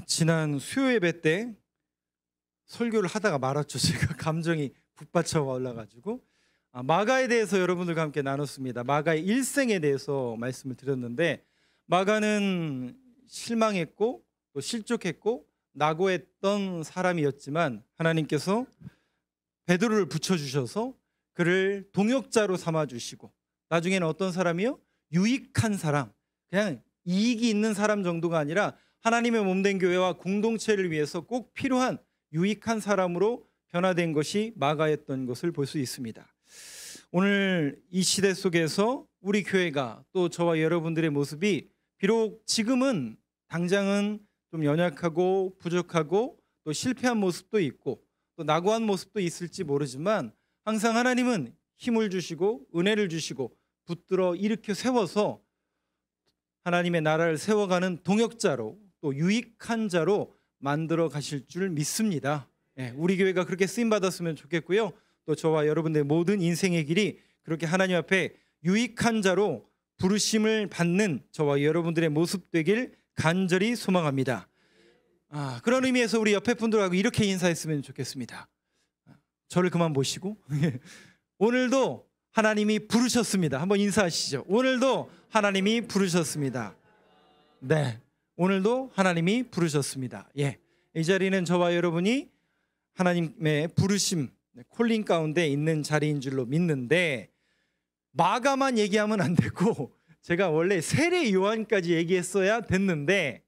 지난 수요 예배 때 설교를 하다가 말았죠. 제가 감정이 북받쳐 올라가지고 마가에 대해서 여러분들과 함께 나눴습니다. 마가의 일생에 대해서 말씀을 드렸는데, 마가는 실망했고 또 실족했고 낙오했던 사람이었지만 하나님께서 베드로를 붙여주셔서 그를 동역자로 삼아주시고, 나중에는 어떤 사람이요? 유익한 사람, 그냥 이익이 있는 사람 정도가 아니라 하나님의 몸된 교회와 공동체를 위해서 꼭 필요한 유익한 사람으로 변화된 것이 마가였던 것을 볼 수 있습니다. 오늘 이 시대 속에서 우리 교회가, 또 저와 여러분들의 모습이 비록 지금은 당장은 좀 연약하고 부족하고 또 실패한 모습도 있고 또 낙오한 모습도 있을지 모르지만, 항상 하나님은 힘을 주시고 은혜를 주시고 붙들어 일으켜 세워서 하나님의 나라를 세워가는 동역자로, 또 유익한 자로 만들어 가실 줄 믿습니다. 우리 교회가 그렇게 쓰임받았으면 좋겠고요. 또 저와 여러분들의 모든 인생의 길이 그렇게 하나님 앞에 유익한 자로 부르심을 받는 저와 여러분들의 모습 되길 간절히 소망합니다. 그런 의미에서 우리 옆에 분들하고 이렇게 인사했으면 좋겠습니다. 저를 그만 보시고 오늘도 하나님이 부르셨습니다. 한번 인사하시죠. 오늘도 하나님이 부르셨습니다. 네, 오늘도 하나님이 부르셨습니다. 이 자리는 저와 여러분이 하나님의 부르심, 콜링 가운데 있는 자리인 줄로 믿는데, 마가만 얘기하면 안 되고 제가 원래 세례 요한까지 얘기했어야 됐는데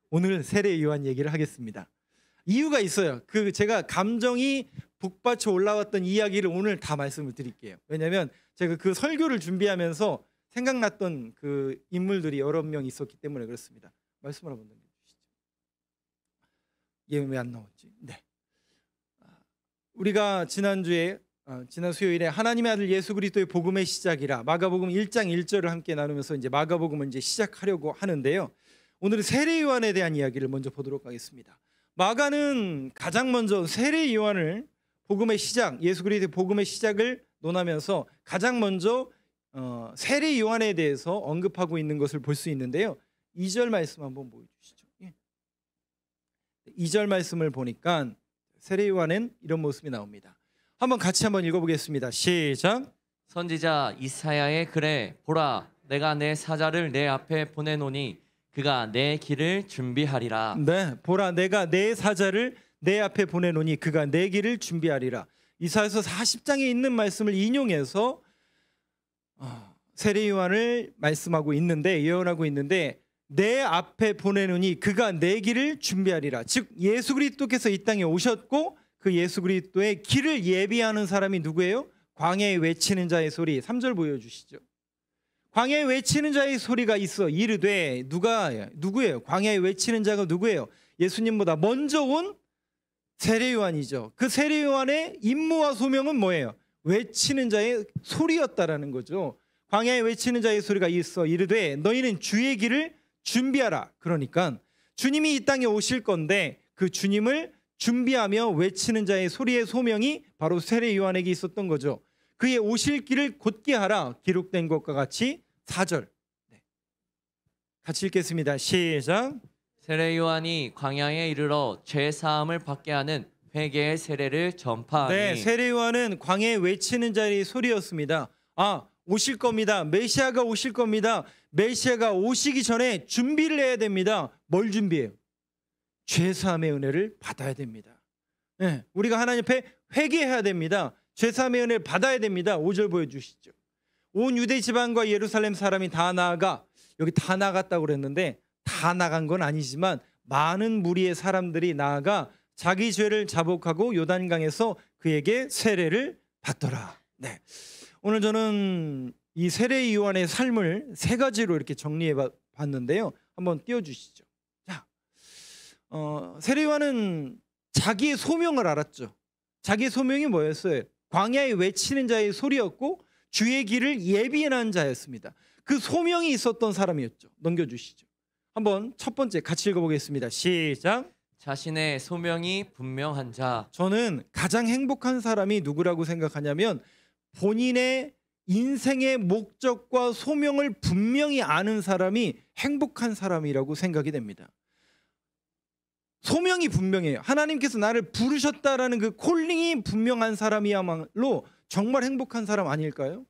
오늘 세례 요한 얘기를 하겠습니다. 이유가 있어요. 제가 감정이 북받쳐 올라왔던 이야기를 오늘 다 말씀을 드릴게요. 왜냐하면 제가 그 설교를 준비하면서 생각났던 그 인물들이 여러 명 있었기 때문에 그렇습니다. 말씀을 한번 남겨주시죠. 왜 안 나왔지? 네. 우리가 지난 수요일에 하나님의 아들 예수 그리스도의 복음의 시작이라 마가복음 1장 1절을 함께 나누면서 이제 마가복음을 이제 시작하려고 하는데요. 오늘은 세례 요한에 대한 이야기를 먼저 보도록 하겠습니다. 마가는 가장 먼저 세례 요한을 복음의 시작, 예수 그리스도의 복음의 시작을 논하면서 가장 먼저 세례 요한에 대해서 언급하고 있는 것을 볼 수 있는데요. 2절 말씀 한번 보여주시죠. 2절 말씀을 보니까 세례 요한은 이런 모습이 나옵니다. 같이 한번 읽어보겠습니다. 시작. 선지자 이사야의 글에 보라, 내가 내 사자를 내 앞에 보내노니 그가 내 길을 준비하리라. 네, 보라, 내가 내 사자를 내 앞에 보내노니 그가 내 길을 준비하리라. 이사야서 40장에 있는 말씀을 인용해서 세례 요한을 말씀하고 있는데, 예언하고 있는데, 내 앞에 보내노니 그가 내 길을 준비하리라. 즉 예수 그리스도께서 이 땅에 오셨고 그 예수 그리스도의 길을 예비하는 사람이 누구예요? 광야에 외치는 자의 소리. 3절 보여주시죠. 광야에 외치는 자의 소리가 있어 이르되, 누구예요? 광야에 외치는 자가 누구예요? 예수님보다 먼저 온 세례 요한이죠. 그 세례 요한의 임무와 소명은 뭐예요? 외치는 자의 소리였다라는 거죠. 광야에 외치는 자의 소리가 있어 이르되 너희는 주의 길을 준비하라. 그러니까 주님이 이 땅에 오실 건데 그 주님을 준비하며 외치는 자의 소리의 소명이 바로 세례 요한에게 있었던 거죠. 그의 오실 길을 곧게 하라. 기록된 것과 같이 4절. 같이 읽겠습니다. 시작. 세례 요한이 광야에 이르러 죄 사함을 받게 하는 회개의 세례를 전파하니. 네, 세례 요한은 광야에 외치는 자의 소리였습니다. 오실 겁니다. 메시아가 오실 겁니다. 메시아가 오시기 전에 준비를 해야 됩니다. 뭘 준비해요? 죄사함의 은혜를 받아야 됩니다. 우리가 하나님 앞에 회개해야 됩니다. 죄사함의 은혜를 받아야 됩니다. 5절 보여주시죠. 온 유대 지방과 예루살렘 사람이 다 나아가, 여기 다 나갔다고 그랬는데 다 나간 건 아니지만 많은 무리의 사람들이 나아가 자기 죄를 자복하고 요단강에서 그에게 세례를 받더라. 네. 오늘 저는 이 세례 요한의 삶을 세 가지로 이렇게 정리해 봤는데요. 한번 띄워주시죠. 자, 세례 요한은 자기의 소명을 알았죠. 자기의 소명이 뭐였어요? 광야에 외치는 자의 소리였고 주의 길을 예비하는 자였습니다. 그 소명이 있었던 사람이었죠. 넘겨주시죠. 한번 첫 번째 같이 읽어보겠습니다. 시작. 자신의 소명이 분명한 자. 저는 가장 행복한 사람이 누구라고 생각하냐면 본인의 인생의 목적과 소명을 분명히 아는 사람이 행복한 사람이라고 생각이 됩니다. 소명이 분명해요. 하나님께서 나를 부르셨다라는 그 콜링이 분명한 사람이야말로 정말 행복한 사람 아닐까요?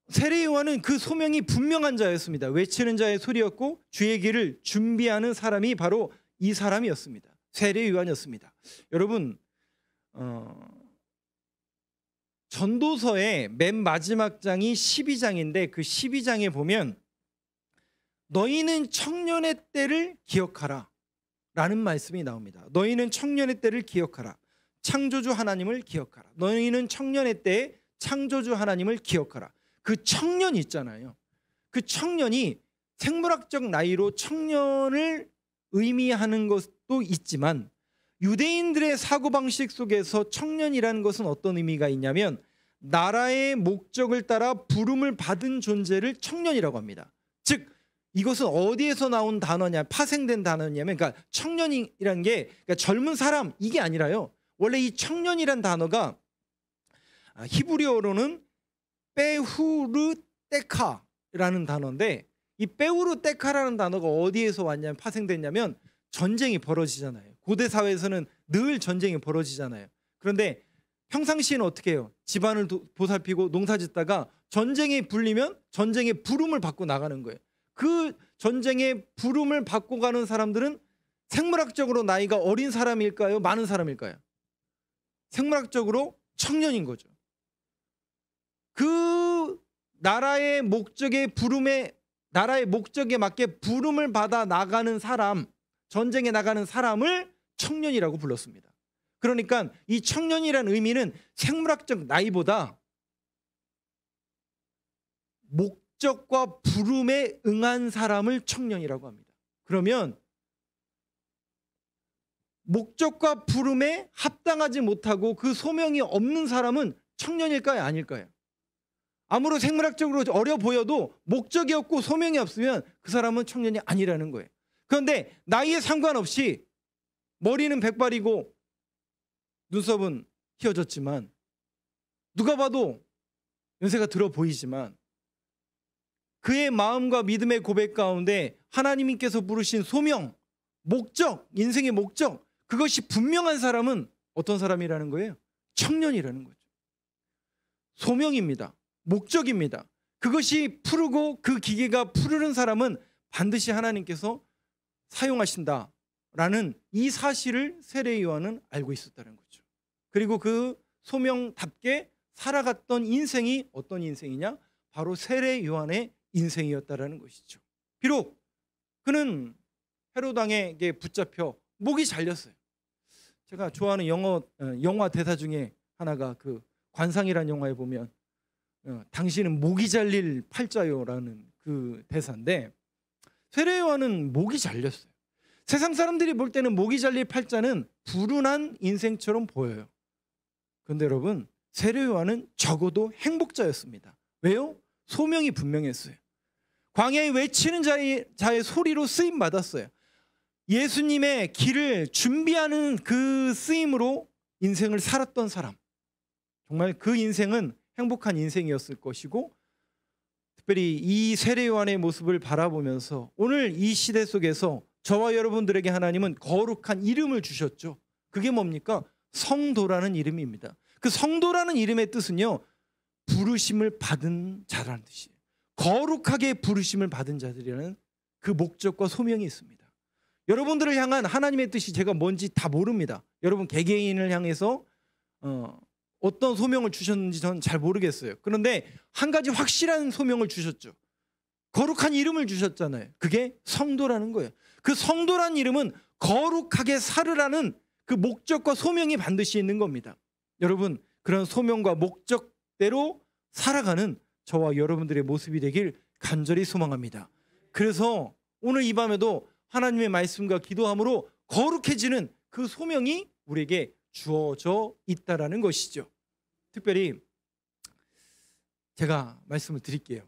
세례 요한은 그 소명이 분명한 자였습니다. 외치는 자의 소리였고 주의 길을 준비하는 사람이 바로 이 사람이었습니다. 세례 요한이었습니다. 여러분, 전도서의 맨 마지막 장이 12장인데 그 12장에 보면 너희는 청년의 때를 기억하라 라는 말씀이 나옵니다. 너희는 청년의 때를 기억하라. 창조주 하나님을 기억하라. 너희는 청년의 때에 창조주 하나님을 기억하라. 그 청년이 있잖아요. 그 청년이 생물학적 나이로 청년을 의미하는 것도 있지만 유대인들의 사고방식 속에서 청년이라는 것은 어떤 의미가 있냐면 나라의 목적을 따라 부름을 받은 존재를 청년이라고 합니다. 즉 이것은 어디에서 나온 단어냐, 파생된 단어냐면 그러니까 청년이라는 게 그러니까 젊은 사람 이게 아니라요. 원래 이 청년이란 단어가 히브리어로는 빼후르테카라는 단어인데 이 빼후르테카라는 단어가 어디에서 왔냐면 파생됐냐면 전쟁이 벌어지잖아요. 고대 사회에서는 늘 전쟁이 벌어지잖아요. 그런데 평상시에는 어떻게 해요? 집안을 보살피고 농사짓다가 전쟁이 불리면 전쟁의 부름을 받고 나가는 거예요. 그 전쟁의 부름을 받고 가는 사람들은 생물학적으로 나이가 어린 사람일까요? 많은 사람일까요? 생물학적으로 청년인 거죠. 그 나라의 목적에 맞게 부름을 받아 나가는 사람, 전쟁에 나가는 사람을 청년이라고 불렀습니다. 그러니까 이 청년이라는 의미는 생물학적 나이보다 목적과 부름에 응한 사람을 청년이라고 합니다. 그러면 목적과 부름에 합당하지 못하고 그 소명이 없는 사람은 청년일까요? 아닐까요? 아무리 생물학적으로 어려 보여도 목적이 없고 소명이 없으면 그 사람은 청년이 아니라는 거예요. 그런데 나이에 상관없이 머리는 백발이고 눈썹은 휘어졌지만 누가 봐도 연세가 들어 보이지만 그의 마음과 믿음의 고백 가운데 하나님께서 부르신 소명, 목적, 인생의 목적 그것이 분명한 사람은 어떤 사람이라는 거예요? 청년이라는 거죠. 소명입니다. 목적입니다. 그것이 푸르고 그 기계가 푸르는 사람은 반드시 하나님께서 사용하신다라는 이 사실을 세례 요한은 알고 있었다는 거죠. 그리고 그 소명답게 살아갔던 인생이 어떤 인생이냐? 바로 세례 요한의 인생이었다라는 것이죠. 비록 그는 헤롯 왕에게 붙잡혀 목이 잘렸어요. 제가 좋아하는 영화 대사 중에 하나가 그 관상이라는 영화에 보면 당신은 목이 잘릴 팔자요라는 그 대사인데 세례 요한은 목이 잘렸어요. 세상 사람들이 볼 때는 목이 잘릴 팔자는 불운한 인생처럼 보여요. 그런데 여러분 세례 요한은 적어도 행복자였습니다. 왜요? 소명이 분명했어요. 광야에 외치는 자의 소리로 쓰임 받았어요. 예수님의 길을 준비하는 그 쓰임으로 인생을 살았던 사람. 정말 그 인생은 행복한 인생이었을 것이고 특별히 이 세례 요한의 모습을 바라보면서 오늘 이 시대 속에서 저와 여러분들에게 하나님은 거룩한 이름을 주셨죠. 그게 뭡니까? 성도라는 이름입니다. 그 성도라는 이름의 뜻은요. 부르심을 받은 자라는 뜻이에요. 거룩하게 부르심을 받은 자들이라는 그 목적과 소명이 있습니다. 여러분들을 향한 하나님의 뜻이 제가 뭔지 다 모릅니다. 여러분 개개인을 향해서 어떤 소명을 주셨는지 저는 잘 모르겠어요. 그런데 한 가지 확실한 소명을 주셨죠. 거룩한 이름을 주셨잖아요. 그게 성도라는 거예요. 그 성도라는 이름은 거룩하게 살으라는 그 목적과 소명이 반드시 있는 겁니다. 여러분 그런 소명과 목적대로 살아가는 저와 여러분들의 모습이 되길 간절히 소망합니다. 그래서 오늘 이 밤에도 하나님의 말씀과 기도함으로 거룩해지는 그 소명이 우리에게 주어져 있다라는 것이죠. 특별히 제가 말씀을 드릴게요.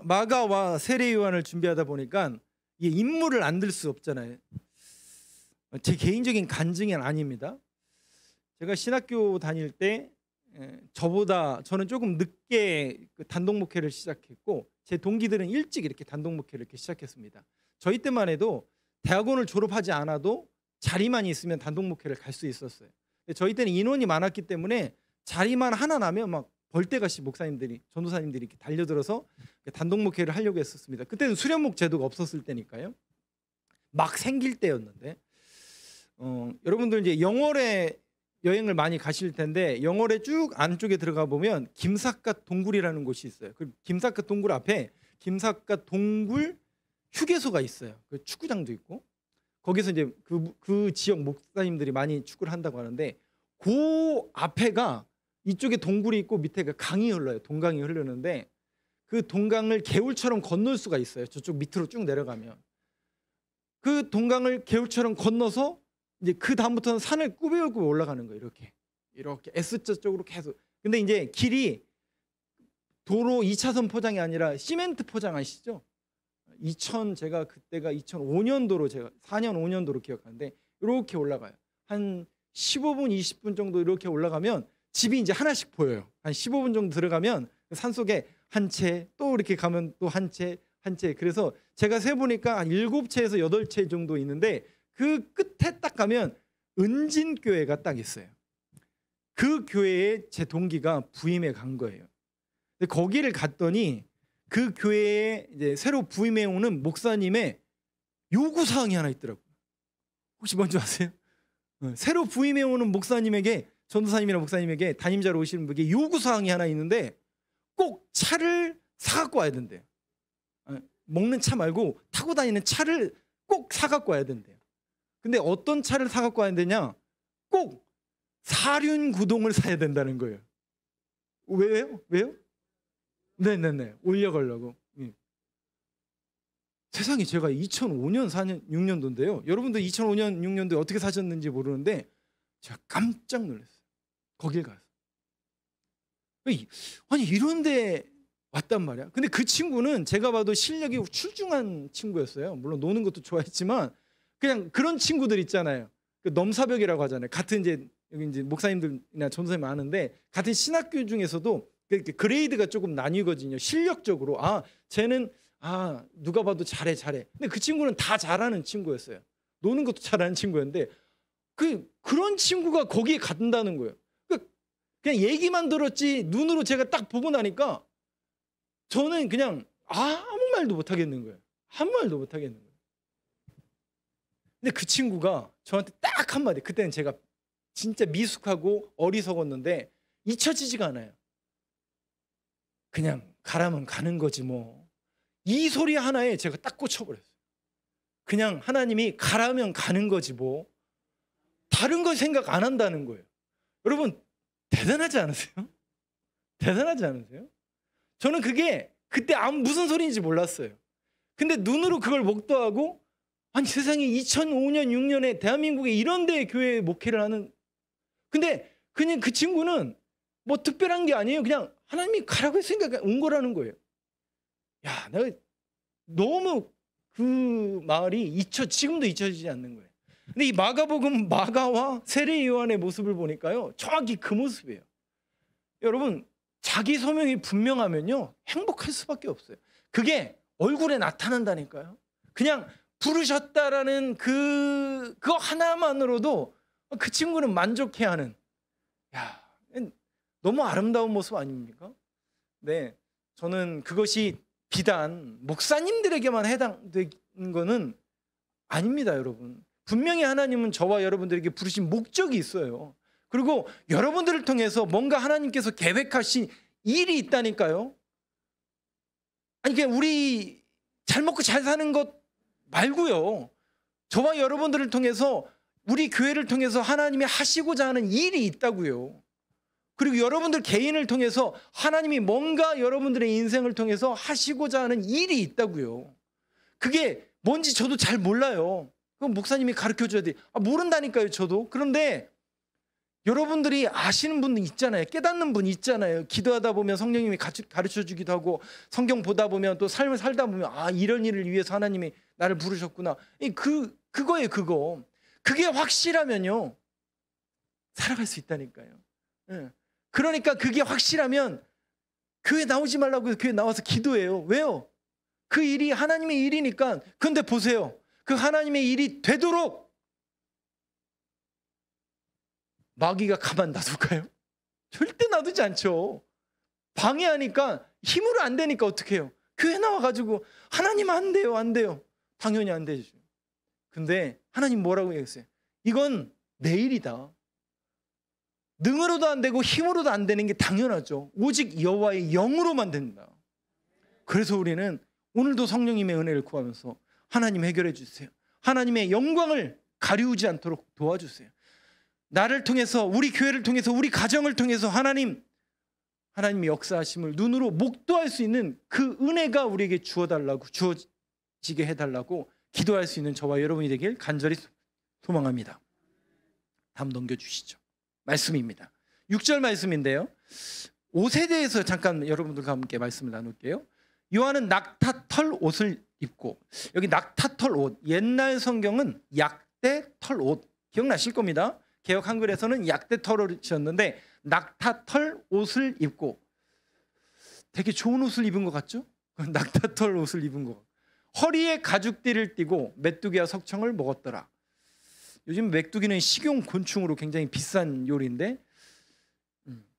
마가와 세례 요한을 준비하다 보니까 이 인물을 안 들 수 없잖아요. 제 개인적인 간증은 아닙니다. 제가 신학교 다닐 때 저는 조금 늦게 단독 목회를 시작했고 제 동기들은 일찍 이렇게 단독 목회를 이렇게 시작했습니다. 저희 때만 해도 대학원을 졸업하지 않아도 자리만 있으면 단독 목회를 갈 수 있었어요. 근데 저희 때는 인원이 많았기 때문에 자리만 하나 나면 막 벌떼같이 목사님들이, 전도사님들이 이렇게 달려들어서 단독 목회를 하려고 했었습니다. 그때는 수련목 제도가 없었을 때니까요. 막 생길 때였는데, 여러분들 이제 영월에 여행을 많이 가실 텐데, 영월에 쭉 안쪽에 들어가 보면 김삿갓 동굴이라는 곳이 있어요. 그 김삿갓 동굴 앞에 김삿갓 동굴 휴게소가 있어요. 그 축구장도 있고, 거기서 이제 그 지역 목사님들이 많이 축구를 한다고 하는데, 그 앞에가 이쪽에 동굴이 있고 밑에가 강이 흘러요. 동강이 흐르는데, 그 동강을 개울처럼 건널 수가 있어요. 저쪽 밑으로 쭉 내려가면 그 동강을 개울처럼 건너서 이제 그 다음부터는 산을 꾸벼꾸벼 올라가는 거예요. 이렇게 S자 쪽으로 계속. 근데 이제 길이 도로 2차선 포장이 아니라 시멘트 포장 아시죠? 제가 그때가 2005년도로 제가 4년 5년도로 기억하는데, 이렇게 올라가요. 한 15분 20분 정도 이렇게 올라가면 집이 이제 하나씩 보여요. 한 15분 정도 들어가면 산속에 한 채, 또 이렇게 가면 또 한 채, 한 채. 그래서 제가 세보니까 한 7채에서 8채 정도 있는데, 그 끝에 딱 가면 은진교회가 딱 있어요. 그 교회에 제 동기가 부임해 간 거예요. 근데 거기를 갔더니 그 교회에 이제 새로 부임해 오는 목사님의 요구사항이 하나 있더라고요. 혹시 뭔지 아세요? 새로 부임해 오는 목사님에게, 전도사님이나 목사님에게, 담임자로 오시는 분에게 요구사항이 하나 있는데, 꼭 차를 사갖고 와야 된대요. 먹는 차 말고 타고 다니는 차를 꼭 사갖고 와야 된대요. 근데 어떤 차를 사갖고 와야 되냐? 꼭 사륜구동을 사야 된다는 거예요. 왜요? 네네네. 올려가려고. 세상에, 제가 2005년, 4년, 6년도인데요. 여러분들 2005년, 6년도에 어떻게 사셨는지 모르는데 제가 깜짝 놀랐어요. 거길 가서. 아니 이런데 왔단 말이야. 근데 그 친구는 제가 봐도 실력이 출중한 친구였어요. 물론 노는 것도 좋아했지만 그냥 그런 친구들 있잖아요. 그 넘사벽이라고 하잖아요. 같은 이제 여기 이제 목사님들이나 전도사님 많은데, 같은 신학교 중에서도 그레이드가 조금 나뉘거든요. 실력적으로 쟤는 누가 봐도 잘해. 근데 그 친구는 다 잘하는 친구였어요. 노는 것도 잘하는 친구였는데, 그런 친구가 거기에 간다는 거예요. 그냥 얘기만 들었지 눈으로 제가 딱 보고 나니까 저는 그냥 아무 말도 못 하겠는 거예요. 아무 말도 못 하겠는 거예요. 근데 그 친구가 저한테 딱 한마디, 그때는 제가 진짜 미숙하고 어리석었는데 잊혀지지가 않아요. 그냥 가라면 가는 거지 뭐. 이 소리 하나에 제가 딱 꽂혀버렸어요. 그냥 하나님이 가라면 가는 거지 뭐. 다른 거 생각 안 한다는 거예요. 여러분 대단하지 않으세요? 대단하지 않으세요? 저는 그게 그때 무슨 소리인지 몰랐어요. 근데 눈으로 그걸 목도하고, 아니 세상에 2005년 6년에 대한민국에 이런 데 교회 목회를 하는, 근데 그냥 그 친구는 뭐 특별한 게 아니에요. 그냥 하나님이 가라고 했으니까 온 거라는 거예요. 야, 내가 너무 그 말이 지금도 잊혀지지 않는 거예요. 근데 이 마가복음 마가와 세례 요한의 모습을 보니까요, 정확히 그 모습이에요. 여러분, 자기 소명이 분명하면요 행복할 수밖에 없어요. 그게 얼굴에 나타난다니까요. 그냥 부르셨다라는 그거 하나만으로도 그 친구는 만족해하는, 야, 너무 아름다운 모습 아닙니까? 네, 저는 그것이 비단 목사님들에게만 해당되는 거는 아닙니다, 여러분. 분명히 하나님은 저와 여러분들에게 부르신 목적이 있어요. 그리고 여러분들을 통해서 뭔가 하나님께서 계획하신 일이 있다니까요. 아니 그냥 우리 잘 먹고 잘 사는 것 말고요, 저와 여러분들을 통해서, 우리 교회를 통해서 하나님이 하시고자 하는 일이 있다고요. 그리고 여러분들 개인을 통해서 하나님이 뭔가 여러분들의 인생을 통해서 하시고자 하는 일이 있다고요. 그게 뭔지 저도 잘 몰라요. 그럼 목사님이 가르쳐줘야 돼. 모른다니까요, 저도. 그런데 여러분들이 아시는 분 있잖아요. 깨닫는 분 있잖아요. 기도하다 보면 성령님이 가르쳐주기도 하고, 성경 보다 보면, 또 삶을 살다 보면 이런 일을 위해서 하나님이 나를 부르셨구나. 그거예요, 그거. 그게 확실하면요 살아갈 수 있다니까요. 그러니까 그게 확실하면 교회 나오지 말라고 교회 나와서 기도해요. 왜요? 그 일이 하나님의 일이니까. 그런데 보세요, 그 하나님의 일이 되도록 마귀가 가만 놔둘까요? 절대 놔두지 않죠. 방해하니까 힘으로 안 되니까 어떻게 해요? 교회 나와가지고 하나님 안 돼요, 안 돼요. 당연히 안 되죠. 근데 하나님 뭐라고 얘기했어요? 이건 내 일이다. 능으로도 안 되고 힘으로도 안 되는 게 당연하죠. 오직 여호와의 영으로만 된다. 그래서 우리는 오늘도 성령님의 은혜를 구하면서 하나님 해결해 주세요. 하나님의 영광을 가리우지 않도록 도와주세요. 나를 통해서, 우리 교회를 통해서, 우리 가정을 통해서 하나님의 역사하심을 눈으로 목도할 수 있는 그 은혜가 우리에게 주어지게 해달라고 기도할 수 있는 저와 여러분이 되길 간절히 소망합니다. 다음 넘겨주시죠. 말씀입니다. 6절 말씀인데요, 옷에 대해서 잠깐 여러분들과 함께 말씀을 나눌게요. 요한은 낙타털 옷을 입고, 여기 낙타털 옷, 옛날 성경은 약대 털 옷 기억나실 겁니다. 개역 한글에서는 약대 털 옷이었는데 낙타털 옷을 입고, 되게 좋은 옷을 입은 것 같죠? 낙타털 옷을 입은 거. 허리에 가죽띠를 띠고 메뚜기와 석청을 먹었더라. 요즘 메뚜기는 식용 곤충으로 굉장히 비싼 요리인데,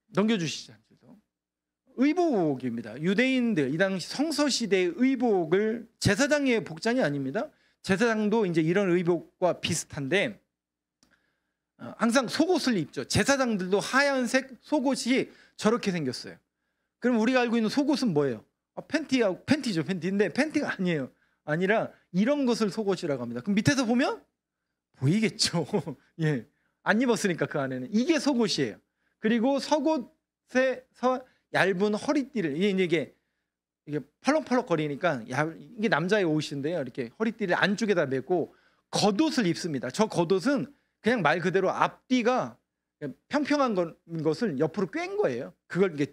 넘겨주시죠. 의복입니다. 유대인들 이 당시 성서 시대의 의복을, 제사장의 복장이 아닙니다. 제사장도 이제 이런 의복과 비슷한데 항상 속옷을 입죠. 제사장들도 하얀색 속옷이 저렇게 생겼어요. 그럼 우리가 알고 있는 속옷은 뭐예요? 팬티죠. 팬티인데 팬티가 아니에요. 아니라 이런 것을 속옷이라고 합니다. 그럼 밑에서 보면 보이겠죠. 예, 안 입었으니까 그 안에는. 이게 속옷이에요. 그리고 속옷에서 얇은 허리띠를, 이게 펄럭펄럭 거리니까 이게 남자의 옷인데요, 이렇게 허리띠를 안쪽에다 메고 겉옷을 입습니다. 저 겉옷은 그냥 말 그대로 앞뒤가 평평한 것을 옆으로 꿰은 거예요. 그걸 이렇게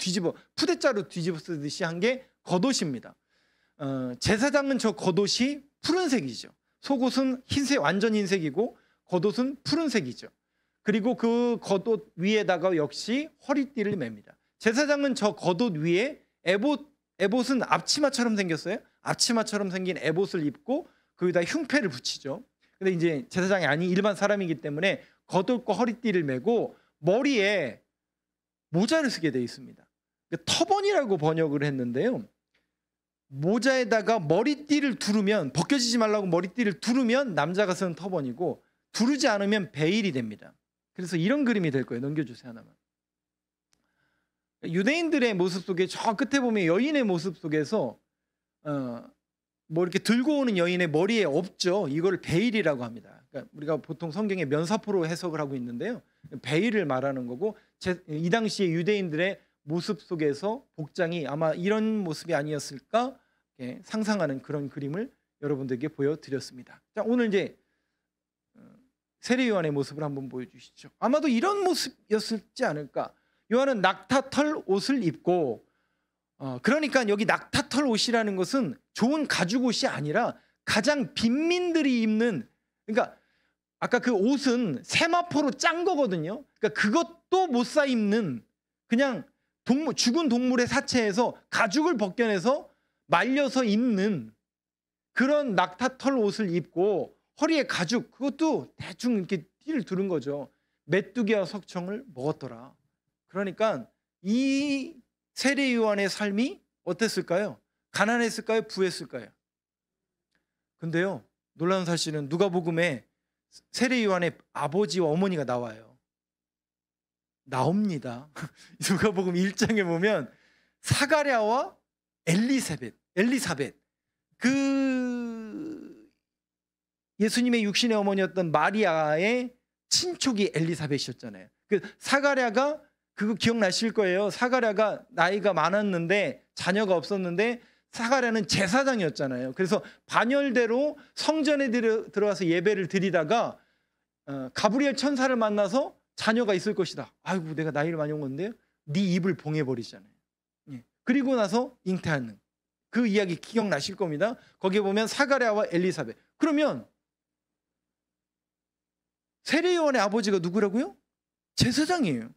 푸대자루 뒤집어 쓰듯이 한 게 겉옷입니다. 제사장은 저 겉옷이 푸른색이죠. 속옷은 흰색, 완전 흰색이고 겉옷은 푸른색이죠. 그리고 그 겉옷 위에다가 역시 허리띠를 맵니다. 제사장은 저 겉옷 위에 에봇은 앞치마처럼 생겼어요. 앞치마처럼 생긴 에봇을 입고 거기다 흉패를 붙이죠. 근데 이제 제사장이 아닌 일반 사람이기 때문에 겉옷과 허리띠를 메고 머리에 모자를 쓰게 되어 있습니다. 터번이라고 번역을 했는데요, 모자에다가 머리띠를 두르면, 벗겨지지 말라고 머리띠를 두르면 남자가 쓰는 터번이고, 두르지 않으면 베일이 됩니다. 그래서 이런 그림이 될 거예요. 넘겨주세요, 하나만. 유대인들의 모습 속에 저 끝에 보면 여인의 모습 속에서 뭐 이렇게 들고 오는 여인의 머리에 없죠. 이걸 베일이라고 합니다. 그러니까 우리가 보통 성경에 면사포로 해석을 하고 있는데요, 베일을 말하는 거고, 이 당시에 유대인들의 모습 속에서 복장이 아마 이런 모습이 아니었을까 상상하는 그런 그림을 여러분들에게 보여드렸습니다. 자, 오늘 이제 세례 요한의 모습을 한번 보여주시죠. 아마도 이런 모습이었을지 않을까. 요한은 낙타털 옷을 입고, 그러니까 여기 낙타털 옷이라는 것은 좋은 가죽 옷이 아니라 가장 빈민들이 입는, 그러니까 아까 그 옷은 세마포로 짠 거거든요. 그러니까 그것도 못 사 입는, 그냥 죽은 동물의 사체에서 가죽을 벗겨내서 말려서 입는 그런 낙타털 옷을 입고, 허리에 가죽, 그것도 대충 이렇게 띠를 두른 거죠. 메뚜기와 석청을 먹었더라. 그러니까 이 세례 요한의 삶이 어땠을까요? 가난했을까요? 부했을까요? 근데요, 놀라운 사실은 누가복음에 세례 요한의 아버지와 어머니가 나옵니다. 누가복음 1장에 보면 사가랴와 엘리사벳, 그 예수님의 육신의 어머니였던 마리아의 친족이 엘리사벳이었잖아요. 그 사가랴가, 그거 기억나실 거예요. 사가랴가 나이가 많았는데 자녀가 없었는데, 사가랴는 제사장이었잖아요. 그래서 반열대로 성전에 들어가서 예배를 드리다가 가브리엘 천사를 만나서 자녀가 있을 것이다. 아이고, 내가 나이를 많이 먹었는데 네 입을 봉해버리잖아요. 그리고 나서 잉태하는 그 이야기 기억나실 겁니다. 거기에 보면 사가랴와 엘리사벳. 그러면 세례 요한의 아버지가 누구라고요? 제사장이에요.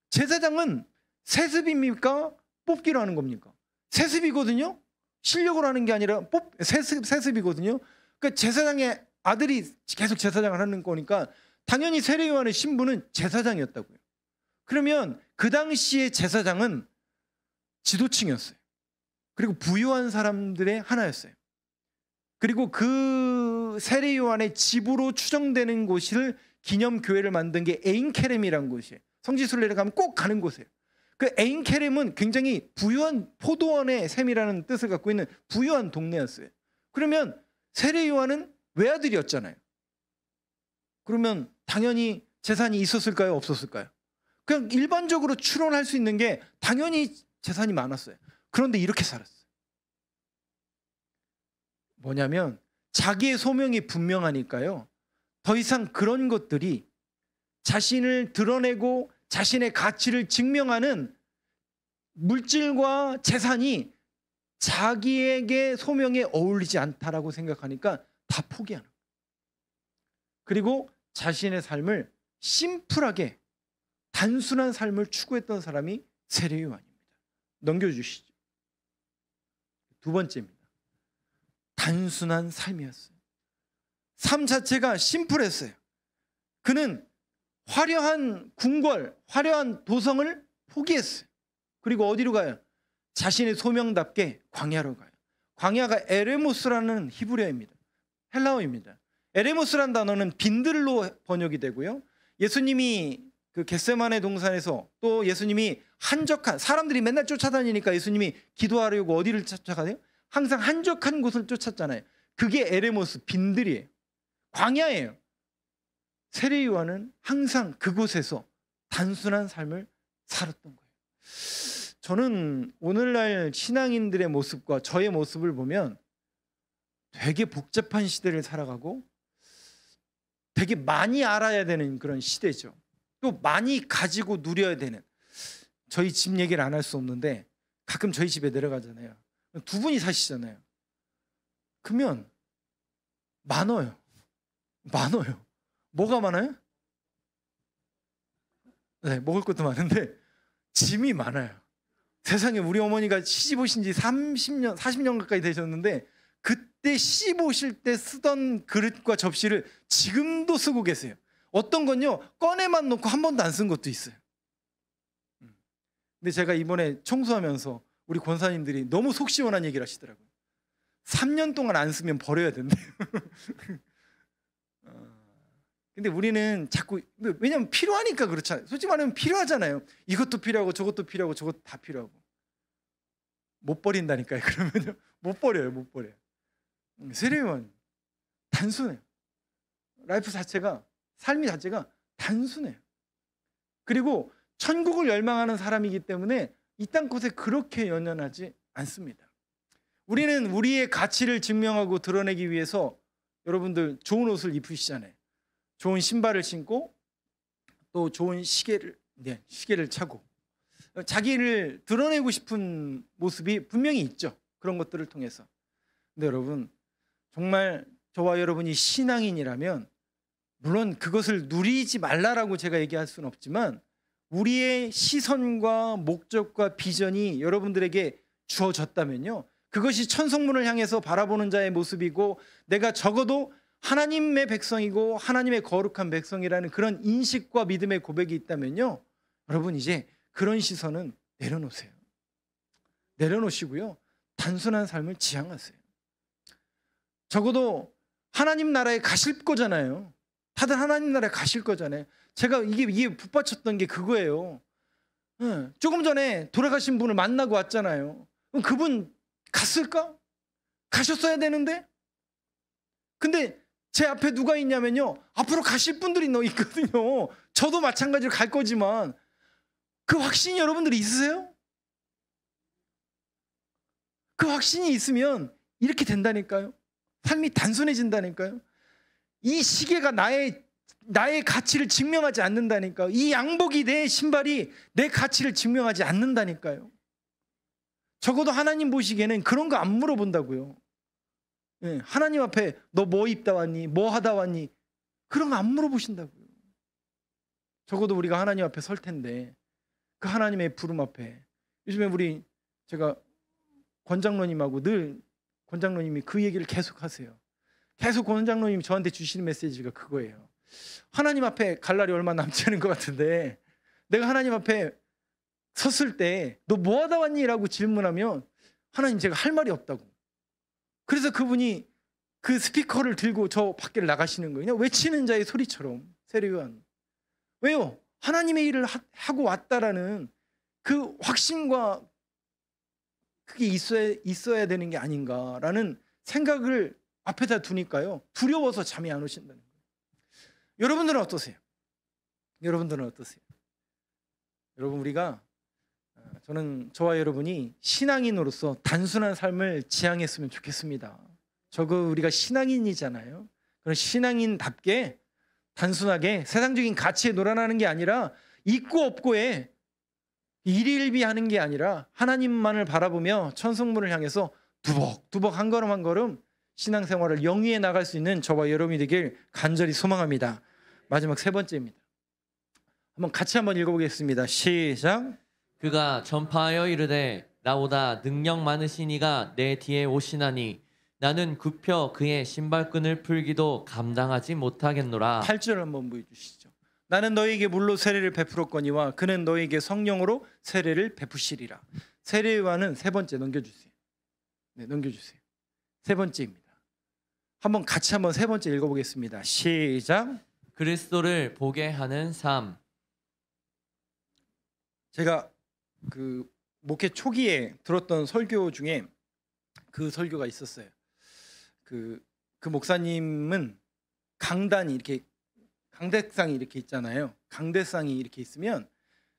제사장은 세습입니까? 뽑기로 하는 겁니까? 세습이거든요. 실력으로 하는 게 아니라 세습이거든요. 그러니까 제사장의 아들이 계속 제사장을 하는 거니까 당연히 세례요한의 신분은 제사장이었다고요. 그러면 그 당시의 제사장은 지도층이었어요. 그리고 부유한 사람들의 하나였어요. 그리고 그 세례요한의 집으로 추정되는 곳을 기념교회를 만든 게 에인케렘이라는 곳이에요. 성지순례를 가면 꼭 가는 곳이에요. 그 에인케렘은 굉장히 부유한 포도원의 셈이라는 뜻을 갖고 있는 부유한 동네였어요. 그러면 세례요한은 외아들이었잖아요. 그러면 당연히 재산이 있었을까요? 없었을까요? 그냥 일반적으로 추론할 수 있는 게 당연히 재산이 많았어요. 그런데 이렇게 살았어요. 뭐냐면 자기의 소명이 분명하니까요. 더 이상 그런 것들이 자신을 드러내고 자신의 가치를 증명하는 물질과 재산이 자기에게 소명에 어울리지 않다라고 생각하니까 다 포기하는 거예요. 그리고 자신의 삶을 심플하게 단순한 삶을 추구했던 사람이 세례요한입니다. 넘겨주시죠. 두 번째입니다. 단순한 삶이었어요. 삶 자체가 심플했어요. 그는 화려한 궁궐, 화려한 도성을 포기했어요. 그리고 어디로 가요? 자신의 소명답게 광야로 가요. 광야가 에레모스라는 히브리어입니다. 헬라어입니다. 에레모스라는 단어는 빈들로 번역이 되고요. 예수님이 그 겟세마네 동산에서 또 예수님이 한적한, 사람들이 맨날 쫓아다니니까 예수님이 기도하려고 어디를 쫓아가세요? 항상 한적한 곳을 쫓았잖아요. 그게 에레모스, 빈들이에요. 광야예요. 세례요한은 항상 그곳에서 단순한 삶을 살았던 거예요. 저는 오늘날 신앙인들의 모습과 저의 모습을 보면 되게 복잡한 시대를 살아가고 되게 많이 알아야 되는 그런 시대죠. 또 많이 가지고 누려야 되는, 저희 집 얘기를 안 할 수 없는데 가끔 저희 집에 내려가잖아요. 두 분이 사시잖아요. 그러면 많아요. 뭐가 많아요? 네, 먹을 것도 많은데 짐이 많아요. 세상에, 우리 어머니가 시집 오신 지 30년, 40년 가까이 되셨는데 그때 시집 오실 때 쓰던 그릇과 접시를 지금도 쓰고 계세요. 어떤 건요, 꺼내만 놓고 한 번도 안 쓴 것도 있어요. 근데 제가 이번에 청소하면서 우리 권사님들이 너무 속 시원한 얘기를 하시더라고요. 3년 동안 안 쓰면 버려야 된대요. 근데 우리는 자꾸, 왜냐면 필요하니까 그렇잖아요. 솔직히 말하면 필요하잖아요. 이것도 필요하고 저것도 필요하고 저것도 다 필요하고. 못 버린다니까요. 그러면요, 못 버려요. 세례요한 단순해요. 라이프 자체가, 삶이 자체가 단순해요. 그리고 천국을 열망하는 사람이기 때문에 이 땅 것에 그렇게 연연하지 않습니다. 우리는 우리의 가치를 증명하고 드러내기 위해서 여러분들 좋은 옷을 입으시잖아요. 좋은 신발을 신고 또 좋은 시계를 차고 자기를 드러내고 싶은 모습이 분명히 있죠. 그런 것들을 통해서. 근데 여러분, 정말 저와 여러분이 신앙인이라면 물론 그것을 누리지 말라라고 제가 얘기할 수는 없지만 우리의 시선과 목적과 비전이 여러분들에게 주어졌다면요, 그것이 천성문을 향해서 바라보는 자의 모습이고 내가 적어도 하나님의 백성이고 하나님의 거룩한 백성이라는 그런 인식과 믿음의 고백이 있다면요, 여러분 이제 그런 시선은 내려놓으세요. 내려놓으시고요, 단순한 삶을 지향하세요. 적어도 하나님 나라에 가실 거잖아요. 다들 하나님 나라에 가실 거잖아요. 제가 이게 붙받쳤던 게 그거예요. 조금 전에 돌아가신 분을 만나고 왔잖아요. 그럼 그분 갔을까? 가셨어야 되는데? 근데 제 앞에 누가 있냐면요, 앞으로 가실 분들이 있거든요. 저도 마찬가지로 갈 거지만 그 확신이 여러분들이 있으세요? 그 확신이 있으면 이렇게 된다니까요. 삶이 단순해진다니까요. 이 시계가 나의 가치를 증명하지 않는다니까요. 이 양복이, 내 신발이 내 가치를 증명하지 않는다니까요. 적어도 하나님 보시기에는 그런 거 안 물어본다고요. 하나님 앞에 너 뭐 입다 왔니? 뭐 하다 왔니? 그런 거 안 물어보신다고요. 적어도 우리가 하나님 앞에 설 텐데 그 하나님의 부름 앞에, 요즘에 제가 권장로님하고 늘 권장로님이 그 얘기를 계속 하세요. 계속 권 장로님이 저한테 주시는 메시지가 그거예요. 하나님 앞에 갈 날이 얼마 남지 않은 것 같은데 내가 하나님 앞에 섰을 때 너 뭐 하다 왔니? 라고 질문하면 하나님 제가 할 말이 없다고. 그래서 그분이 그 스피커를 들고 저 밖에 나가시는 거예요. 그냥 외치는 자의 소리처럼. 세례요한. 왜요? 하나님의 일을 하고 왔다라는 그 확신과 그게 있어야 되는 게 아닌가라는 생각을 앞에다 두니까요. 두려워서 잠이 안 오신다는 거예요. 여러분들은 어떠세요? 여러분들은 어떠세요? 여러분 우리가 저와 여러분이 신앙인으로서 단순한 삶을 지향했으면 좋겠습니다. 우리가 신앙인이잖아요. 그런 신앙인답게 단순하게 세상적인 가치에 놀아나는 게 아니라 있고 없고에 일일비하는 게 아니라 하나님만을 바라보며 천성문을 향해서 두벅두벅 한 걸음 한 걸음 신앙생활을 영위해 나갈 수 있는 저와 여러분이 되길 간절히 소망합니다. 마지막 세 번째입니다. 같이 한번 읽어보겠습니다. 시작. 그가 전파하여 이르되 나보다 능력 많으신 이가 내 뒤에 오시나니 나는 굽혀 그의 신발끈을 풀기도 감당하지 못하겠노라. 8절 한번 보여주시죠. 나는 너에게 물로 세례를 베풀었거니와 그는 너에게 성령으로 세례를 베푸시리라. 세례요한은 세 번째 넘겨주세요. 네, 넘겨주세요. 세 번째입니다. 같이 한번 세 번째 읽어보겠습니다. 시작. 그리스도를 보게 하는 삶. 제가 그 목회 초기에 들었던 설교 중에 그 설교가 있었어요. 그 목사님은 강단이 이렇게 강대상이 이렇게 있잖아요. 강대상이 이렇게 있으면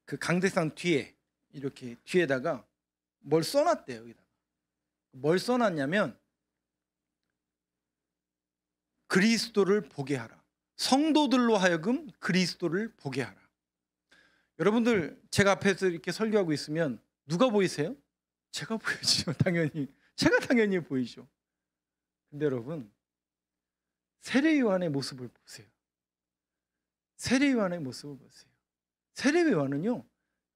그 강대상 뒤에 이렇게 뒤에다가 뭘 써놨대요. 여기다가 뭘 써놨냐면 그리스도를 보게 하라. 성도들로 하여금 그리스도를 보게 하라. 여러분들 제가 앞에서 이렇게 설교하고 있으면 누가 보이세요? 제가 보이죠. 당연히 제가 당연히 보이죠. 근데 여러분 세례요한의 모습을 보세요. 세례요한의 모습을 보세요. 세례요한은요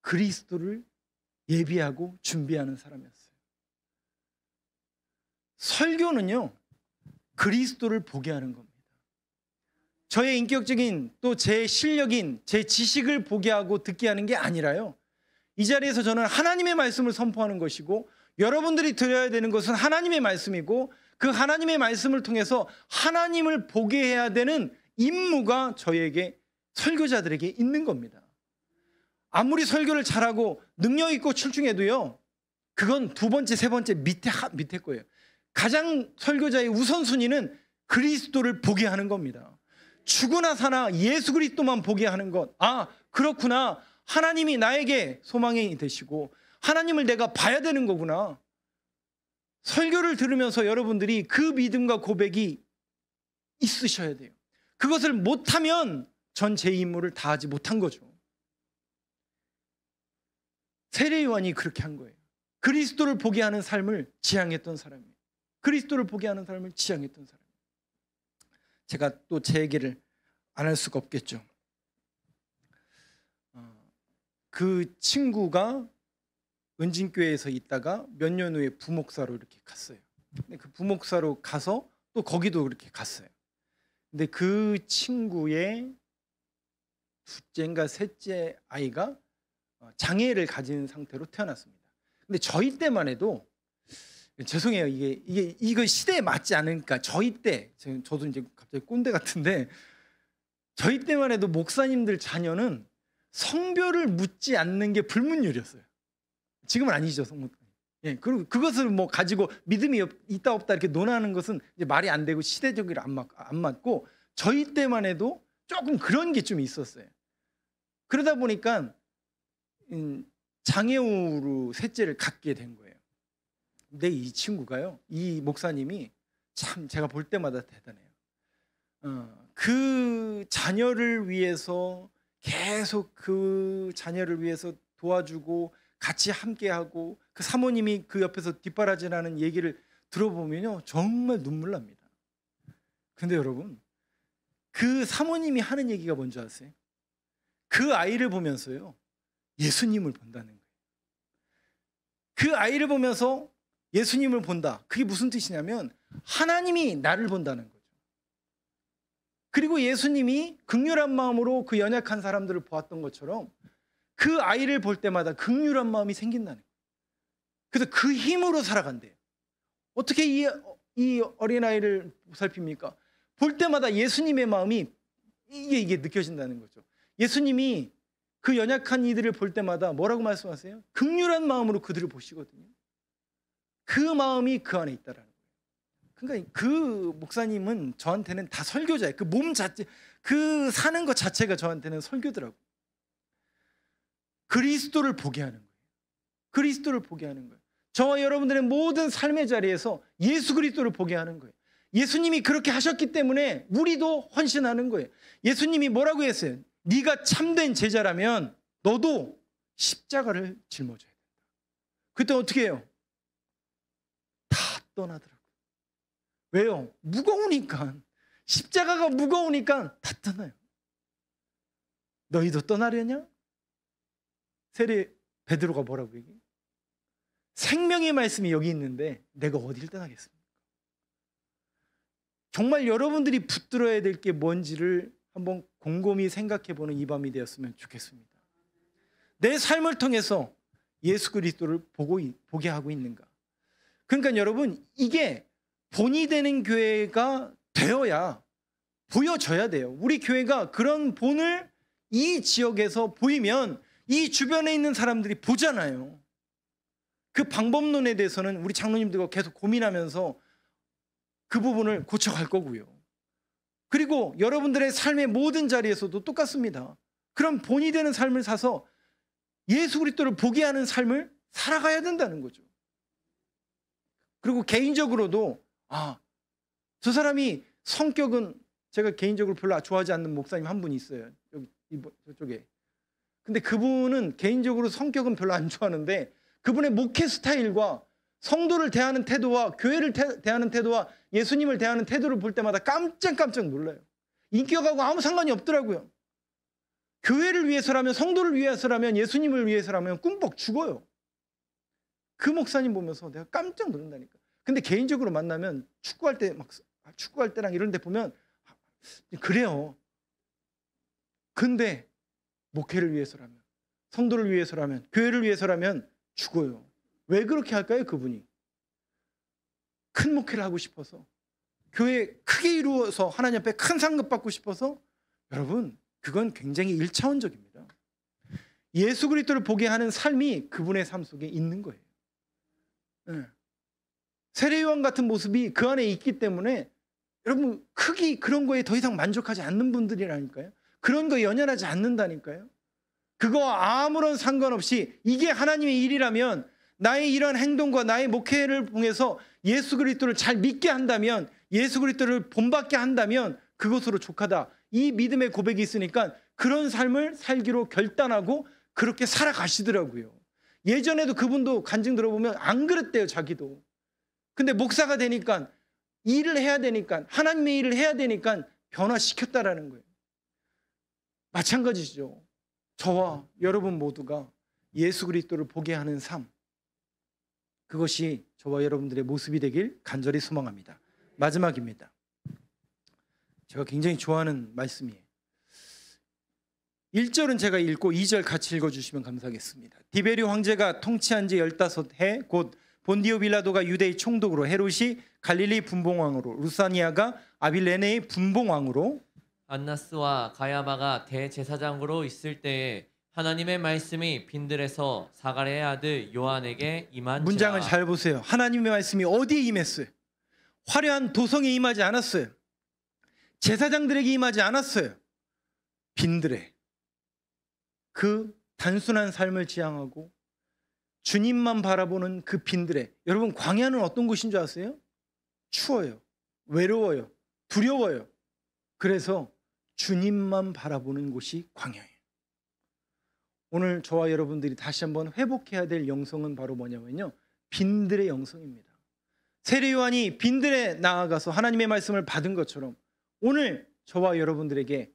그리스도를 예비하고 준비하는 사람이었어요. 설교는요 그리스도를 보게 하는 겁니다. 저의 인격적인 또 제 실력인 제 지식을 보게 하고 듣게 하는 게 아니라요. 이 자리에서 저는 하나님의 말씀을 선포하는 것이고 여러분들이 들어야 되는 것은 하나님의 말씀이고 그 하나님의 말씀을 통해서 하나님을 보게 해야 되는 임무가 저에게 설교자들에게 있는 겁니다. 아무리 설교를 잘하고 능력 있고 출중해도요. 그건 두 번째, 세 번째 밑에 거예요. 가장 설교자의 우선순위는 그리스도를 보게 하는 겁니다. 죽으나 사나 예수 그리스도만 보게 하는 것. 아, 그렇구나. 하나님이 나에게 소망이 되시고 하나님을 내가 봐야 되는 거구나. 설교를 들으면서 여러분들이 그 믿음과 고백이 있으셔야 돼요. 그것을 못하면 전 제 임무를 다하지 못한 거죠. 세례요한이 그렇게 한 거예요. 그리스도를 보게 하는 삶을 지향했던 사람이에요. 그리스도를 보게 하는 삶을 지향했던 사람. 제가 또 제 얘기를 안 할 수가 없겠죠. 그 친구가 은진교회에서 있다가 몇 년 후에 부목사로 이렇게 갔어요. 근데 그 부목사로 가서 또 거기도 그렇게 갔어요. 근데 그 친구의 둘째인가 셋째 아이가 장애를 가진 상태로 태어났습니다. 근데 저희 때만 해도 죄송해요. 이거 시대에 맞지 않으니까 저희 때 저도 이제 갑자기 꼰대 같은데 저희 때만 해도 목사님들 자녀는 성별을 묻지 않는 게 불문율이었어요. 지금은 아니죠, 성문. 예, 그리고 그것을 뭐 가지고 믿음이 있다 없다 이렇게 논하는 것은 이제 말이 안 되고 시대적으로 안 맞고 저희 때만 해도 조금 그런 게 좀 있었어요. 그러다 보니까 장애우로 셋째를 갖게 된 거예요. 근데 이 친구가요, 이 목사님이 참 제가 볼 때마다 대단해요. 그 자녀를 위해서 계속 그 자녀를 위해서 도와주고 같이 함께하고 그 사모님이 그 옆에서 뒷바라지라는 얘기를 들어보면요 정말 눈물 납니다. 근데 여러분 그 사모님이 하는 얘기가 뭔지 아세요? 그 아이를 보면서요 예수님을 본다는 거예요. 그 아이를 보면서 예수님을 본다. 그게 무슨 뜻이냐면 하나님이 나를 본다는 거죠. 그리고 예수님이 긍휼한 마음으로 그 연약한 사람들을 보았던 것처럼 그 아이를 볼 때마다 긍휼한 마음이 생긴다는 거예요. 그래서 그 힘으로 살아간대요. 어떻게 이 어린아이를 보살핍니까? 볼 때마다 예수님의 마음이 이게 느껴진다는 거죠. 예수님이 그 연약한 이들을 볼 때마다 뭐라고 말씀하세요? 긍휼한 마음으로 그들을 보시거든요. 그 마음이 그 안에 있다라는 거예요. 그러니까 그 목사님은 저한테는 다 설교자예요. 그 몸 자체, 그 사는 것 자체가 저한테는 설교더라고요. 그리스도를 보게 하는 거예요. 그리스도를 보게 하는 거예요. 저와 여러분들의 모든 삶의 자리에서 예수 그리스도를 보게 하는 거예요. 예수님이 그렇게 하셨기 때문에 우리도 헌신하는 거예요. 예수님이 뭐라고 했어요? 네가 참된 제자라면 너도 십자가를 짊어져야 된다. 그때 어떻게 해요? 다 떠나더라고요. 왜요? 무거우니까. 십자가가 무거우니까 다 떠나요. 너희도 떠나려냐? 세례 베드로가 뭐라고 얘기해요? 생명의 말씀이 여기 있는데 내가 어디를 떠나겠습니까? 정말 여러분들이 붙들어야 될 게 뭔지를 한번 곰곰이 생각해보는 이 밤이 되었으면 좋겠습니다. 내 삶을 통해서 예수 그리스도를 보게 하고 있는가? 그러니까 여러분, 이게 본이 되는 교회가 되어야 보여져야 돼요. 우리 교회가 그런 본을 이 지역에서 보이면 이 주변에 있는 사람들이 보잖아요. 그 방법론에 대해서는 우리 장로님들과 계속 고민하면서 그 부분을 고쳐갈 거고요. 그리고 여러분들의 삶의 모든 자리에서도 똑같습니다. 그럼 본이 되는 삶을 사서 예수 그리스도를 보게 하는 삶을 살아가야 된다는 거죠. 그리고 개인적으로도 저 사람이 성격은 제가 개인적으로 별로 좋아하지 않는 목사님 한 분이 있어요. 여기 저쪽에. 근데 그분은 개인적으로 성격은 별로 안 좋아하는데 그분의 목회 스타일과 성도를 대하는 태도와 교회를 대하는 태도와 예수님을 대하는 태도를 볼 때마다 깜짝깜짝 놀라요. 인격하고 아무 상관이 없더라고요. 교회를 위해서라면, 성도를 위해서라면, 예수님을 위해서라면 꿈뻑 죽어요. 그 목사님 보면서 내가 깜짝 놀란다니까. 근데 개인적으로 만나면 축구할 때랑 이런 데 보면 그래요. 근데 목회를 위해서라면, 성도를 위해서라면, 교회를 위해서라면 죽어요. 왜 그렇게 할까요? 그분이 큰 목회를 하고 싶어서, 교회 크게 이루어서 하나님 앞에 큰 상급 받고 싶어서. 여러분, 그건 굉장히 일차원적입니다. 예수 그리스도를 보게 하는 삶이 그분의 삶 속에 있는 거예요. 세례요한 같은 모습이 그 안에 있기 때문에 여러분, 크게 그런 거에 더 이상 만족하지 않는 분들이라니까요. 그런 거 연연하지 않는다니까요. 그거 아무런 상관없이 이게 하나님의 일이라면, 나의 이런 행동과 나의 목회를 통해서 예수 그리스도를 잘 믿게 한다면, 예수 그리스도를 본받게 한다면 그것으로 족하다. 이 믿음의 고백이 있으니까 그런 삶을 살기로 결단하고 그렇게 살아가시더라고요. 예전에도 그분도 간증 들어보면 안 그랬대요, 자기도. 근데 목사가 되니까, 일을 해야 되니까, 하나님의 일을 해야 되니까 변화시켰다라는 거예요. 마찬가지죠. 저와 여러분 모두가 예수 그리스도를 보게 하는 삶, 그것이 저와 여러분들의 모습이 되길 간절히 소망합니다. 마지막입니다. 제가 굉장히 좋아하는 말씀이에요. 1절은 제가 읽고 2절 같이 읽어주시면 감사하겠습니다. 디베리오 황제가 통치한 지 15해 곧 본디오 빌라도가 유대의 총독으로, 헤롯이 갈릴리 분봉왕으로, 루사니아가 아빌레네의 분봉왕으로, 안나스와 가야바가 대제사장으로 있을 때에 하나님의 말씀이 빈들에서 사가랴의 아들 요한에게 임한지라. 문장을 잘 보세요. 하나님의 말씀이 어디에 임했어요? 화려한 도성에 임하지 않았어요. 제사장들에게 임하지 않았어요. 빈들에. 그 단순한 삶을 지향하고 주님만 바라보는 그 빈들에. 여러분, 광야는 어떤 곳인 줄 아세요? 추워요, 외로워요, 두려워요. 그래서 주님만 바라보는 곳이 광야예요. 오늘 저와 여러분들이 다시 한번 회복해야 될 영성은 바로 뭐냐면요, 빈들의 영성입니다. 세례 요한이 빈들에 나아가서 하나님의 말씀을 받은 것처럼 오늘 저와 여러분들에게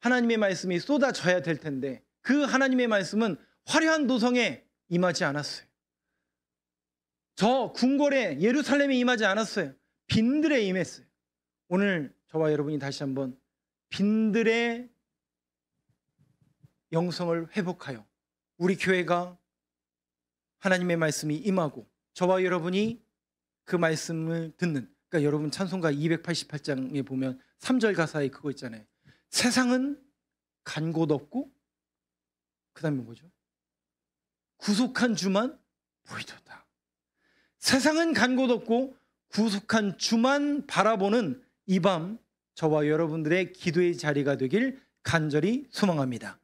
하나님의 말씀이 쏟아져야 될 텐데, 그 하나님의 말씀은 화려한 도성에 임하지 않았어요. 저 궁궐에, 예루살렘에 임하지 않았어요. 빈들에 임했어요. 오늘 저와 여러분이 다시 한번 빈들의 영성을 회복하여 우리 교회가 하나님의 말씀이 임하고 저와 여러분이 그 말씀을 듣는, 그러니까 여러분 찬송가 288장에 보면 3절 가사에 그거 있잖아요. 세상은 간 곳 없고 그 다음에 뭐죠? 구속한 주만 보이도다. 세상은 간 곳 없고 구속한 주만 바라보는 이 밤 저와 여러분들의 기도의 자리가 되길 간절히 소망합니다.